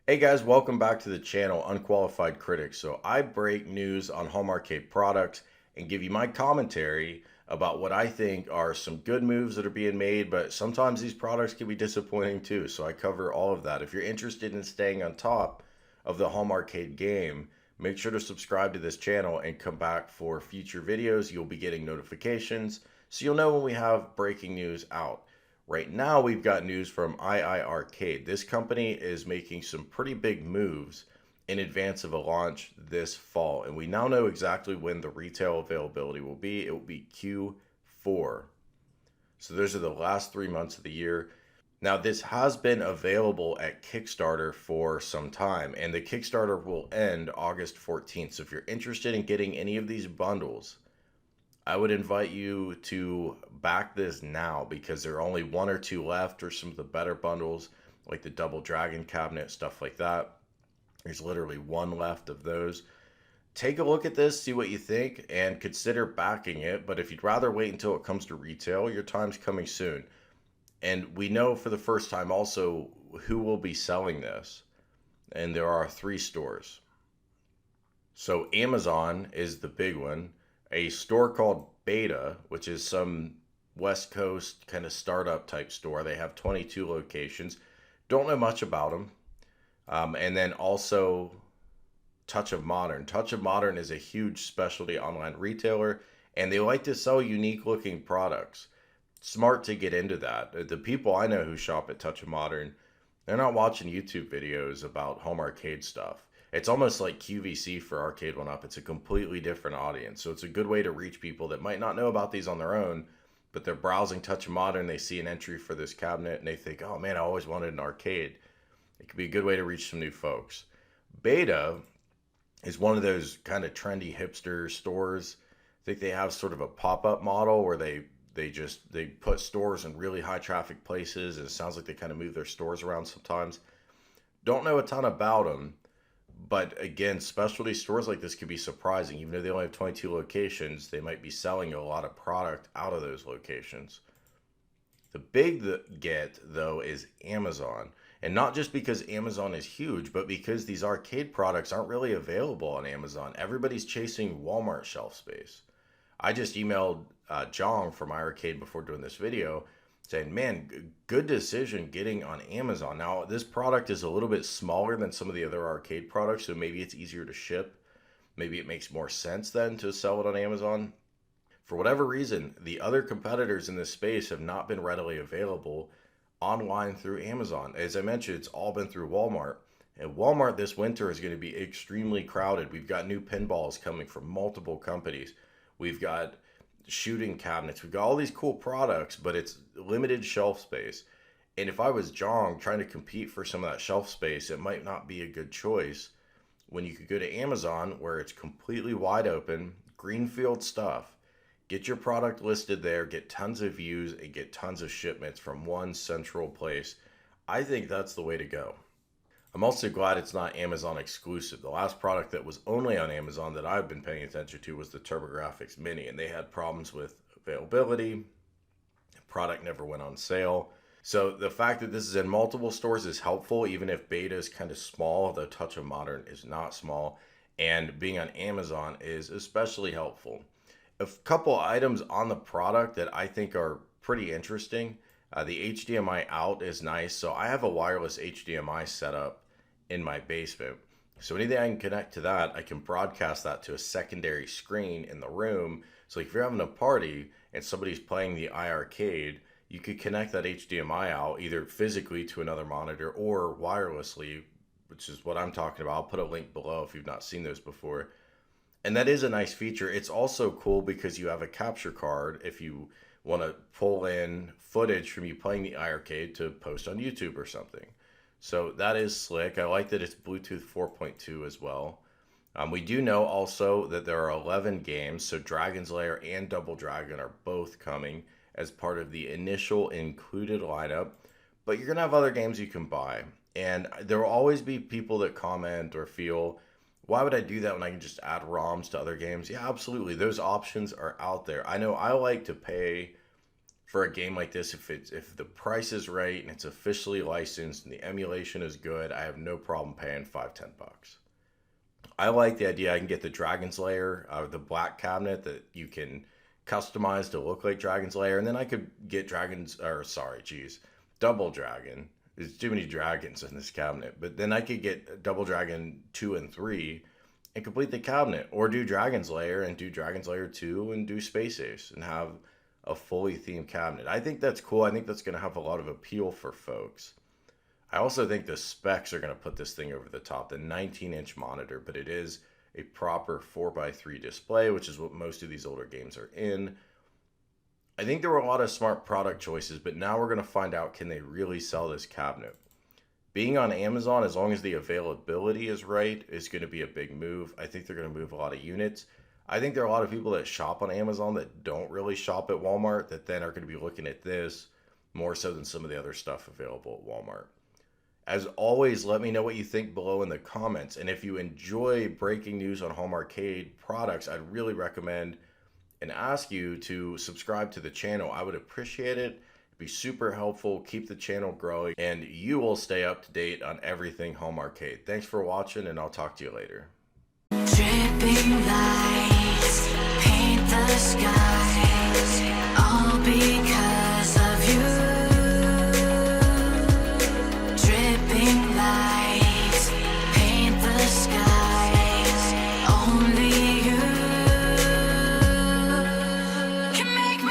Hey guys, welcome back to the channel, Unqualified Critics. So I break news on home arcade products and give you my commentary about what I think are some good moves that are being made, but sometimes these products can be disappointing too. So I cover all of that. If you're interested in staying on top of the home arcade game, make sure to subscribe to this channel and come back for future videos. You'll be getting notifications so you'll know when we have breaking news out. Right now, we've got news from iiRcade. This company is making some pretty big moves in advance of a launch this fall, and we now know exactly when the retail availability will be. It will be Q4. So those are the last 3 months of the year. Now, this has been available at Kickstarter for some time, and the Kickstarter will end August 14th. So if you're interested in getting any of these bundles, I would invite you to back this now because there are only one or two left, or some of the better bundles like the Double Dragon cabinet, stuff like that. There's literally one left of those. Take a look at this, see what you think, and consider backing it. But if you'd rather wait until it comes to retail, your time's coming soon. And we know for the first time also who will be selling this. And there are three stores. So Amazon is the big one, a store called Beta, which is some West Coast kind of startup type store. They have 22 locations. Don't know much about them. And then also Touch of Modern. Touch of Modern is a huge specialty online retailer, and they like to sell unique looking products. Smart to get into that. The people I know who shop at Touch of Modern, they're not watching YouTube videos about home arcade stuff. It's almost like QVC for Arcade One Up. It's a completely different audience. So it's a good way to reach people that might not know about these on their own, but they're browsing Touch of Modern. They see an entry for this cabinet and they think, oh man, I always wanted an arcade. It could be a good way to reach some new folks. Beta is one of those kind of trendy hipster stores. I think they have sort of a pop-up model where they put stores in really high traffic places, and it sounds like they kind of move their stores around sometimes. Don't know a ton about them, but again, specialty stores like this could be surprising. Even though they only have 22 locations, they might be selling a lot of product out of those locations. The big get, though, is Amazon. And not just because Amazon is huge, but because these arcade products aren't really available on Amazon. Everybody's chasing Walmart shelf space. I just emailed Jong from iiRcade before doing this video saying, man, good decision getting on Amazon. Now, this product is a little bit smaller than some of the other arcade products, so maybe it's easier to ship. Maybe it makes more sense then to sell it on Amazon. For whatever reason, the other competitors in this space have not been readily available online through Amazon. As I mentioned, it's all been through Walmart. And Walmart this winter is going to be extremely crowded. We've got new pinballs coming from multiple companies. We've got shooting cabinets. We've got all these cool products, but it's limited shelf space. And if I was Jong trying to compete for some of that shelf space, it might not be a good choice when you could go to Amazon where it's completely wide open, greenfield stuff. Get your product listed there, get tons of views, and get tons of shipments from one central place. I think that's the way to go. I'm also glad it's not Amazon exclusive. The last product that was only on Amazon that I've been paying attention to was the TurboGrafx Mini, and they had problems with availability. The product never went on sale. So the fact that this is in multiple stores is helpful, even if Beta is kind of small. The Touch of Modern is not small, and being on Amazon is especially helpful. A couple items on the product that I think are pretty interesting. The HDMI Out is nice. So I have a wireless HDMI setup in my basement. So anything I can connect to that, I can broadcast that to a secondary screen in the room. So if you're having a party and somebody's playing the iiRcade, you could connect that HDMI out either physically to another monitor or wirelessly, which is what I'm talking about. I'll put a link below if you've not seen those before. And that is a nice feature. It's also cool because you have a capture card if you want to pull in footage from you playing the iiRcade to post on YouTube or something. So that is slick. I like that it's Bluetooth 4.2 as well. We do know also that there are 11 games, so Dragon's Lair and Double Dragon are both coming as part of the initial included lineup. But you're going to have other games you can buy. And there will always be people that comment or feel, why would I do that when I can just add ROMs to other games? Yeah, absolutely. Those options are out there. I know I like to pay for a game like this, if the price is right and it's officially licensed and the emulation is good, I have no problem paying $5-10. I like the idea I can get the Dragon's Lair, the black cabinet that you can customize to look like Dragon's Lair, and then I could get Double Dragon. There's too many dragons in this cabinet, but then I could get Double Dragon 2 and 3 and complete the cabinet, or do Dragon's Lair and do Dragon's Lair 2 and do Space Ace and have a fully themed cabinet. I think that's cool. I think that's going to have a lot of appeal for folks. I also think the specs are going to put this thing over the top. The 19-inch monitor, but it is a proper 4x3 display, which is what most of these older games are in. I think there were a lot of smart product choices, but now we're going to find out, can they really sell this cabinet? Being on Amazon, as long as the availability is right, is going to be a big move. I think they're going to move a lot of units. I think there are a lot of people that shop on Amazon that don't really shop at Walmart that then are going to be looking at this more so than some of the other stuff available at Walmart. As always, let me know what you think below in the comments. And if you enjoy breaking news on HDMI products, I'd really recommend and ask you to subscribe to the channel. I would appreciate it. It'd be super helpful. Keep the channel growing, and you will stay up to date on everything HDMI. Thanks for watching, and I'll talk to you later.